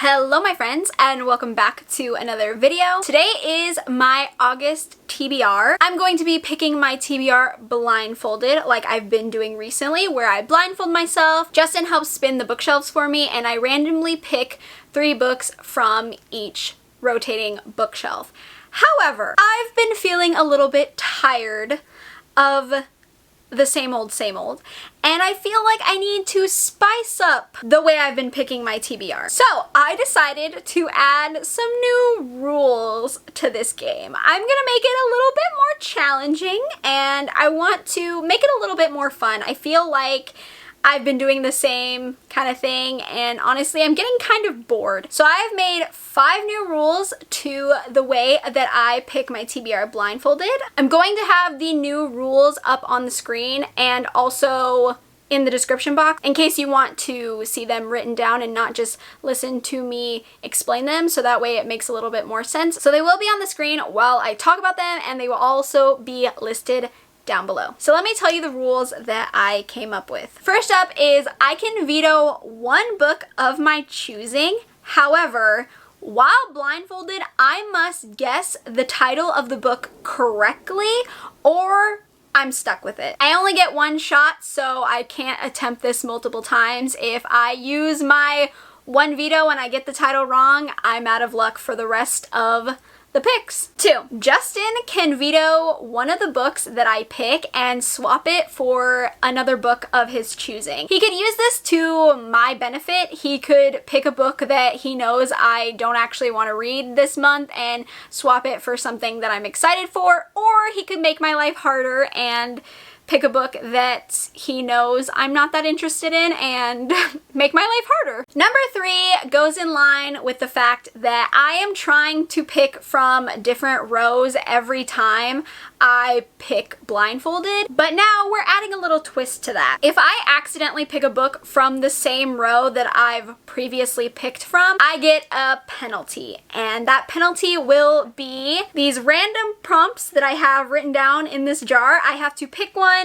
Hello my friends and welcome back to another video. Today is my August TBR. I'm going to be picking my TBR blindfolded like I've been doing recently, where I blindfold myself. Justin helps spin the bookshelves for me and I randomly pick 3 books from each rotating bookshelf. However, I've been feeling a little bit tired of the same old, and I feel like I need to spice up the way I've been picking my TBR. So I decided to add some new rules to this game. I'm gonna make it a little bit more challenging and I want to make it a little bit more fun. I feel like I've been doing the same kind of thing and honestly I'm getting kind of bored. So I've made 5 new rules to the way that I pick my TBR blindfolded. I'm going to have the new rules up on the screen and also in the description box in case you want to see them written down and not just listen to me explain them, so that way it makes a little bit more sense. So they will be on the screen while I talk about them and they will also be listed down below. So let me tell you the rules that I came up with. First up is I can veto 1 book of my choosing. However, while blindfolded, I must guess the title of the book correctly or I'm stuck with it. I only get 1 shot, so I can't attempt this multiple times. If I use my 1 veto and I get the title wrong, I'm out of luck for the rest of the picks. 2, Justin can veto 1 of the books that I pick and swap it for another book of his choosing. He could use this to my benefit. He could pick a book that he knows I don't actually want to read this month and swap it for something that I'm excited for, or he could make my life harder and pick a book that he knows I'm not that interested in and make my life harder. Number 3 goes in line with the fact that I am trying to pick from different rows every time I pick blindfolded, but now we're adding a little twist to that. If I accidentally pick a book from the same row that I've previously picked from, I get a penalty, and that penalty will be these random prompts that I have written down in this jar. I have to pick one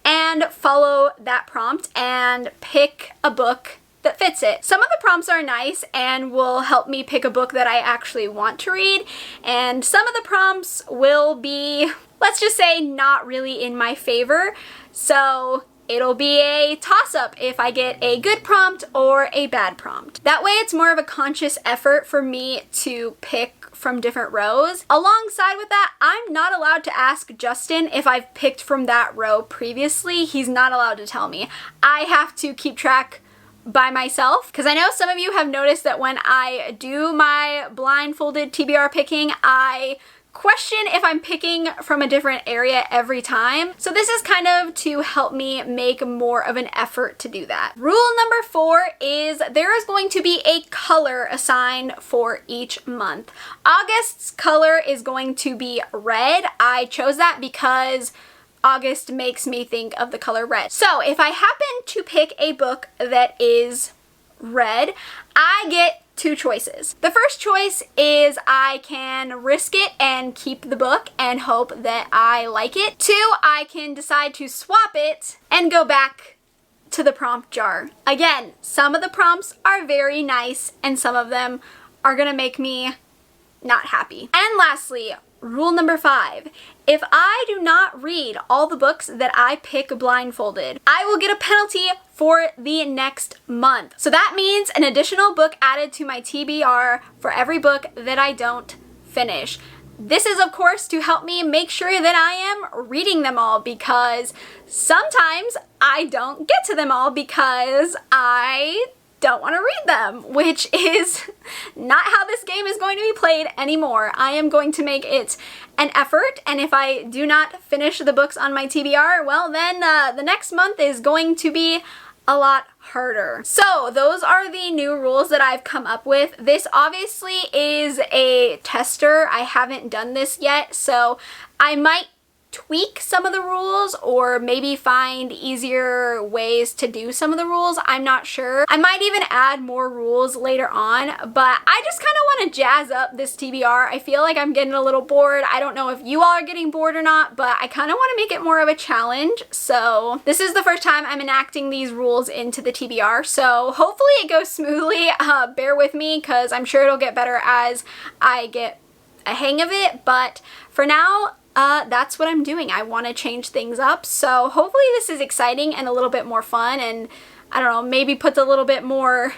and follow that prompt and pick a book that fits it. Some of the prompts are nice and will help me pick a book that I actually want to read, and some of the prompts will be, let's just say, not really in my favor. So it'll be a toss-up if I get a good prompt or a bad prompt. That way it's more of a conscious effort for me to pick from different rows. Alongside with that, I'm not allowed to ask Justin if I've picked from that row previously. He's not allowed to tell me. I have to keep track by myself, because I know some of you have noticed that when I do my blindfolded TBR picking, I question if I'm picking from a different area every time. So this is kind of to help me make more of an effort to do that. Rule number 4 is there is going to be a color assigned for each month. August's color is going to be red. I chose that because August makes me think of the color red. So if I happen to pick a book that is red, I get 2 choices. The first choice is I can risk it and keep the book and hope that I like it. 2, I can decide to swap it and go back to the prompt jar. Again, some of the prompts are very nice and some of them are gonna make me not happy. And lastly, rule number 5, if I do not read all the books that I pick blindfolded, I will get a penalty for the next month. So that means an additional book added to my TBR for every book that I don't finish. This is of course to help me make sure that I am reading them all, because sometimes I don't get to them all because I don't want to read them, which is not how this game is going to be played anymore. I am going to make it an effort, and if I do not finish the books on my TBR, well then the next month is going to be a lot harder. So those are the new rules that I've come up with. This obviously is a tester. I haven't done this yet, so I might tweak some of the rules or maybe find easier ways to do some of the rules. I'm not sure. I might even add more rules later on, but I just kind of want to jazz up this TBR. I feel like I'm getting a little bored. I don't know if you all are getting bored or not, but I kind of want to make it more of a challenge. So this is the first time I'm enacting these rules into the TBR, so hopefully it goes smoothly. Bear with me because I'm sure it'll get better as I get a hang of it, but for now, that's what I'm doing. I want to change things up, so hopefully this is exciting and a little bit more fun, and I don't know, maybe puts a little bit more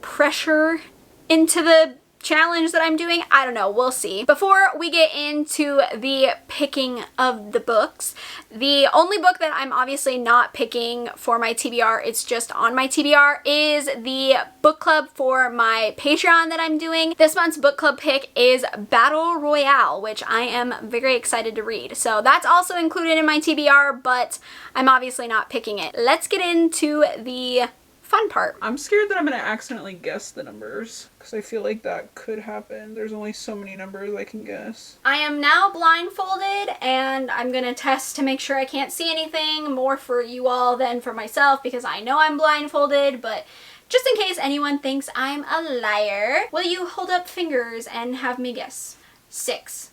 pressure into the challenge that I'm doing. I don't know, we'll see. Before we get into the picking of the books, the only book that I'm obviously not picking for my TBR, it's just on my TBR, is the book club for my Patreon that I'm doing. This month's book club pick is Battle Royale, which I am very excited to read. So that's also included in my TBR, but I'm obviously not picking it. Let's get into the fun part. I'm scared that I'm gonna accidentally guess the numbers because I feel like that could happen. There's only so many numbers I can guess. I am now blindfolded and I'm gonna test to make sure I can't see anything, more for you all than for myself because I know I'm blindfolded, but just in case anyone thinks I'm a liar, will you hold up fingers and have me guess? 6. Is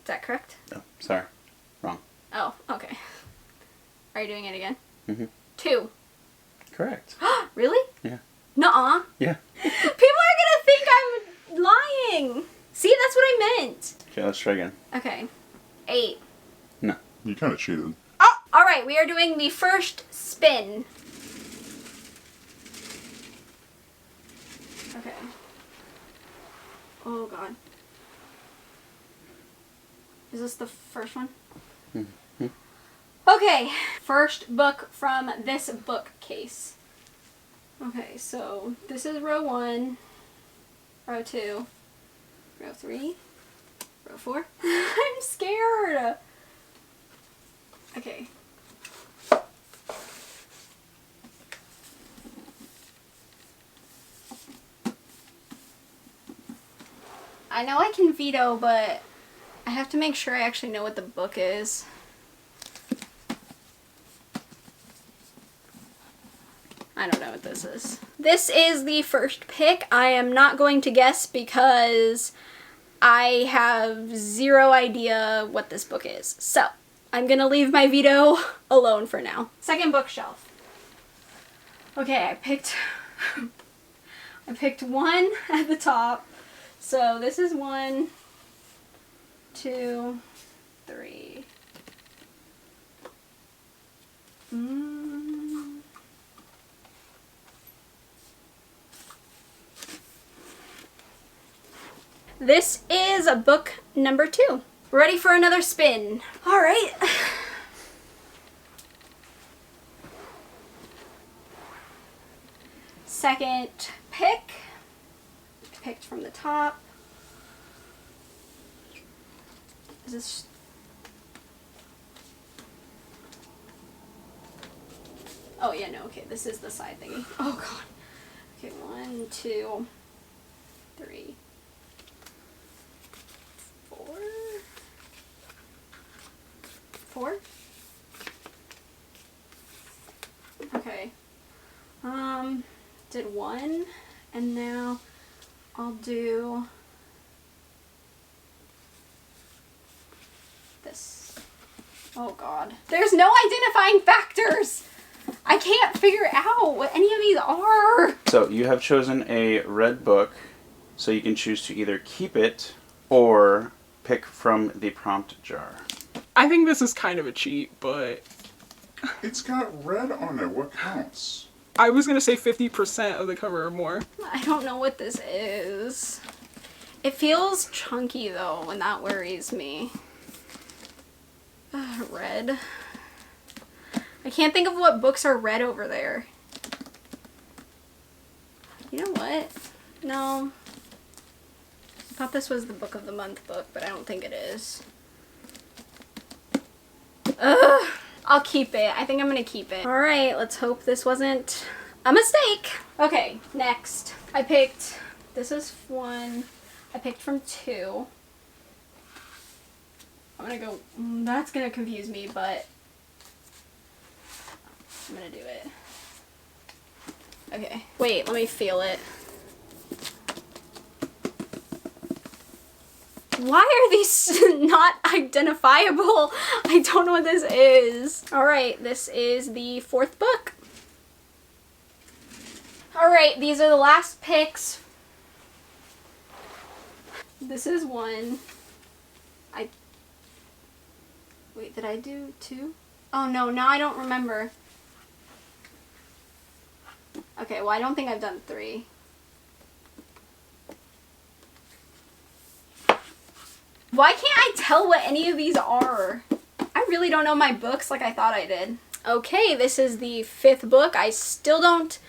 that correct? Oh, sorry. Wrong. Oh, okay. Are you doing it again? Mm-hmm. 2. Correct. Really? Yeah. Nuh-uh. Yeah. People are gonna think I'm lying. See, that's what I meant. Okay, let's try again. Okay. 8. No. You kind of cheated. Oh! Alright, we are doing the first spin. Okay. Oh god. Is this the first one? Mm-hmm. Okay, first book from this bookcase. Okay, so this is row 1, row 2, row 3, row 4. I'm scared. Okay. I know I can veto, but I have to make sure I actually know what the book is. I don't know what this is. This is the first pick. I am not going to guess because I have zero idea what this book is. So I'm gonna leave my veto alone for now. Second bookshelf. Okay, I picked one at the top. So this is 1, 2, 3. This is a book number 2. Ready for another spin. All right. Second pick. Picked from the top. Is this... Oh yeah, no, okay, this is the side thingy. Oh god. Okay, 1, 2, 3, 4. Okay. Did 1, and now I'll do this. Oh god. There's no identifying factors! I can't figure out what any of these are! So you have chosen a red book, so you can choose to either keep it or pick from the prompt jar. I think this is kind of a cheat, but... It's got red on it. What counts? I was gonna say 50% of the cover or more. I don't know what this is. It feels chunky though, and that worries me. Red. I can't think of what books are red over there. You know what? No. I thought this was the book of the month book, but I don't think it is. Ugh. I'll keep it. I think I'm gonna keep it. Alright, let's hope this wasn't a mistake. Okay, next. I picked, this is 1. I picked from 2. I'm gonna go, that's gonna confuse me, but I'm gonna do it. Okay, wait, let me feel it. Why are these not identifiable? I don't know what this is. All right, this is the 4th book. All right, these are the last picks. This is one. Wait, did I do 2? Oh no, now I don't remember. Okay, well I don't think I've done 3. Why can't I tell what any of these are? I really don't know my books like I thought I did. Okay, this is the 5th book. I still don't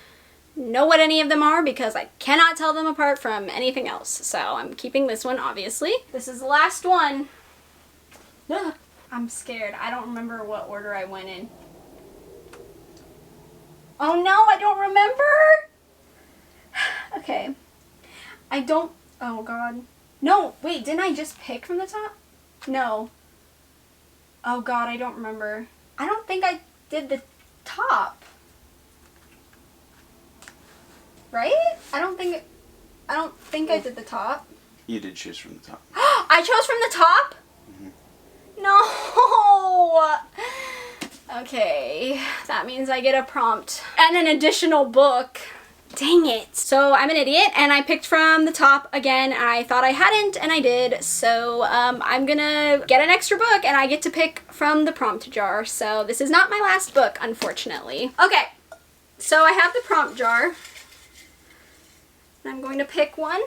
know what any of them are because I cannot tell them apart from anything else. So I'm keeping this one, obviously. This is the last one. Ugh, I'm scared. I don't remember what order I went in. Oh no, I don't remember! Okay. I don't... Oh god. No, wait, didn't I just pick from the top? No. Oh god, I don't remember. I don't think I did the top. Right? I don't think I did the top. You did choose from the top. I chose from the top? Mm-hmm. No! Okay, that means I get a prompt and an additional book. Dang it. So I'm an idiot and I picked from the top again. I thought I hadn't and I did. So I'm gonna get an extra book and I get to pick from the prompt jar. So this is not my last book, unfortunately. Okay, so I have the prompt jar. And I'm going to pick one.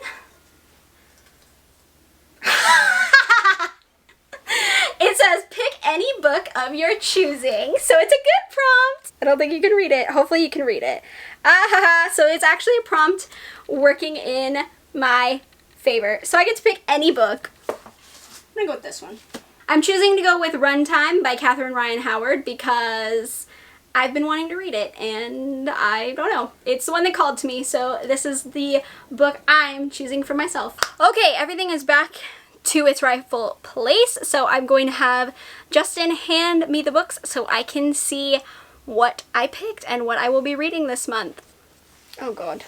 It says pick any book of your choosing. So it's a good prompt. I don't think you can read it. Hopefully you can read it. So it's actually a prompt working in my favor. So I get to pick any book. I'm gonna go with this one. I'm choosing to go with Runtime by Catherine Ryan Howard because I've been wanting to read it and I don't know. It's the one that called to me, so this is the book I'm choosing for myself. Okay, everything is back to its rightful place, so I'm going to have Justin hand me the books so I can see what I picked and what I will be reading this month. Oh god.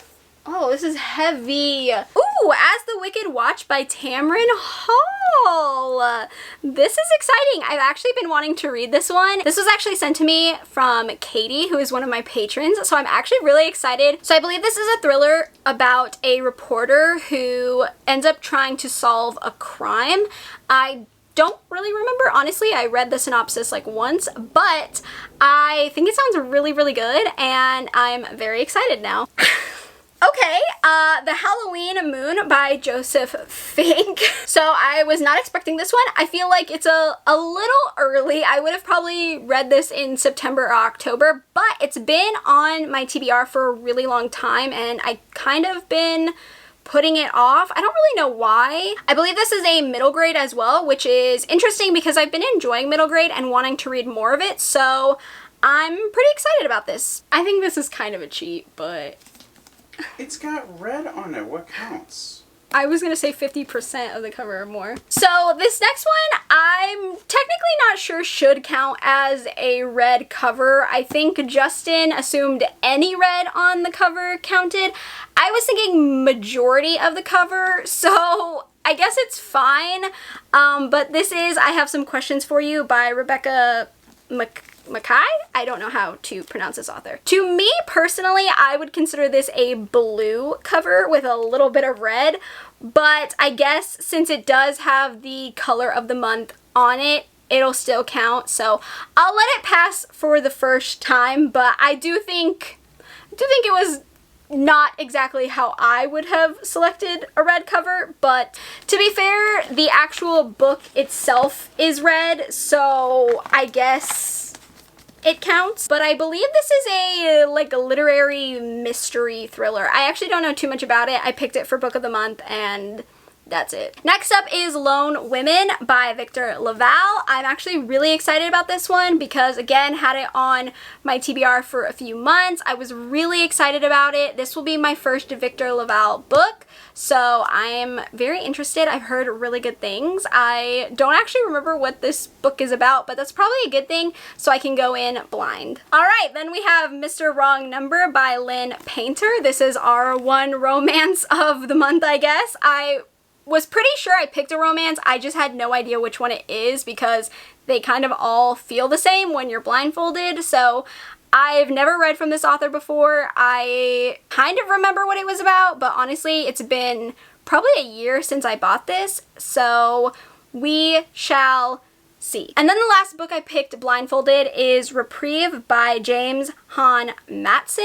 Oh, this is heavy. Ooh, As the Wicked Watch by Tamron Hall. This is exciting. I've actually been wanting to read this one. This was actually sent to me from Katie, who is one of my patrons, so I'm actually really excited. So I believe this is a thriller about a reporter who ends up trying to solve a crime. I don't really remember, honestly. I read the synopsis like once, but I think it sounds really, really good, and I'm very excited now. Okay, The Halloween Moon by Joseph Fink. So I was not expecting this one. I feel like it's a little early. I would have probably read this in September or October, but it's been on my TBR for a really long time, and I kind of been putting it off. I don't really know why. I believe this is a middle grade as well, which is interesting because I've been enjoying middle grade and wanting to read more of it, so I'm pretty excited about this. I think this is kind of a cheat, but It's got red on it. What counts? I was gonna say 50% of the cover or more. So this next one, I'm technically not sure should count as a red cover. I think Justin assumed any red on the cover counted. I was thinking majority of the cover, so I guess it's fine. But this is I Have Some Questions for You by Rebecca Mackay? I don't know how to pronounce this author. To me personally, I would consider this a blue cover with a little bit of red, but I guess since it does have the color of the month on it, it'll still count. So I'll let it pass for the first time, but I do think it was not exactly how I would have selected a red cover, but to be fair, the actual book itself is red, so I guess it counts. But I believe this is a literary mystery thriller. I actually don't know too much about it. I picked it for book of the month and that's it. Next up is Lone Women by Victor Laval. I'm actually really excited about this one because, again, had it on my TBR for a few months. I was really excited about it. This will be my first Victor Laval book. so I'm very interested. I've heard really good things. I don't actually remember what this book is about, but that's probably a good thing, so I can go in blind. Alright, then we have Mr. Wrong Number by Lynn Painter. This is our one romance of the month, I guess. I was pretty sure I picked a romance, I just had no idea which one it is because they kind of all feel the same when you're blindfolded, so I've never read from this author before. I kind of remember what it was about, but honestly, it's been probably a year since I bought this, so we shall see. And then the last book I picked blindfolded is Reprieve by James Han Matson.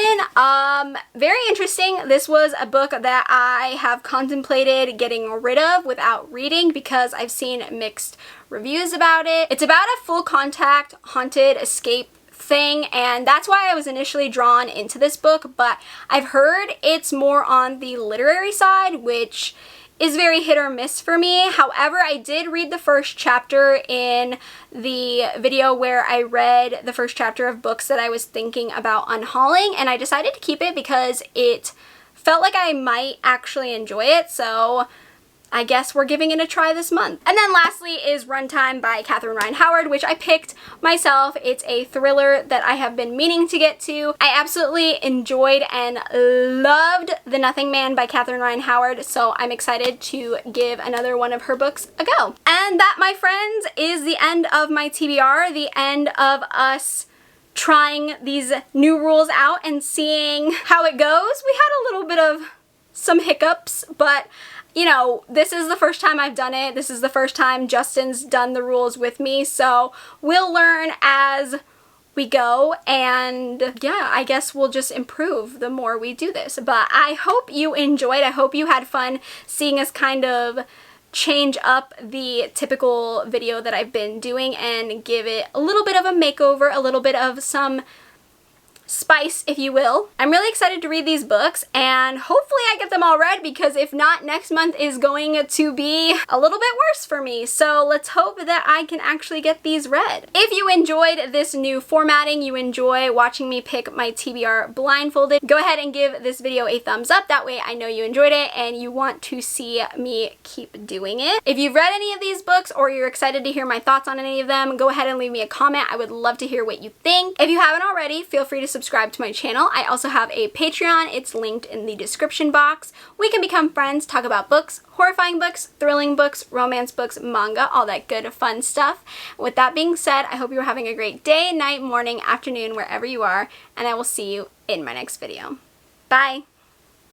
Very interesting. This was a book that I have contemplated getting rid of without reading because I've seen mixed reviews about it. It's about a full contact haunted escape thing, and that's why I was initially drawn into this book, but I've heard it's more on the literary side, which is very hit or miss for me. However, I did read the first chapter in the video where I read the first chapter of books that I was thinking about unhauling, and I decided to keep it because it felt like I might actually enjoy it, so I guess we're giving it a try this month. And then lastly is Runtime by Catherine Ryan Howard, which I picked myself. It's a thriller that I have been meaning to get to. I absolutely enjoyed and loved The Nothing Man by Catherine Ryan Howard, so I'm excited to give another one of her books a go. And that, my friends, is the end of my TBR, the end of us trying these new rules out and seeing how it goes. We had a little bit of some hiccups, but you know, this is the first time I've done it. This is the first time Justin's done the rules with me, so we'll learn as we go, and yeah, I guess we'll just improve the more we do this. But I hope you enjoyed. I hope you had fun seeing us kind of change up the typical video that I've been doing and give it a little bit of a makeover, a little bit of some spice, if you will. I'm really excited to read these books, and hopefully I get them all read, because if not, next month is going to be a little bit worse for me. So let's hope that I can actually get these read. If you enjoyed this new formatting, you enjoy watching me pick my TBR blindfolded, go ahead and give this video a thumbs up. That way I know you enjoyed it and you want to see me keep doing it. If you've read any of these books or you're excited to hear my thoughts on any of them, go ahead and leave me a comment. I would love to hear what you think. If you haven't already, feel free to subscribe to my channel. I also have a Patreon. It's linked in the description box. We can become friends, talk about books, horrifying books, thrilling books, romance books, manga, all that good fun stuff. With that being said, I hope you're having a great day, night, morning, afternoon, wherever you are, and I will see you in my next video. Bye!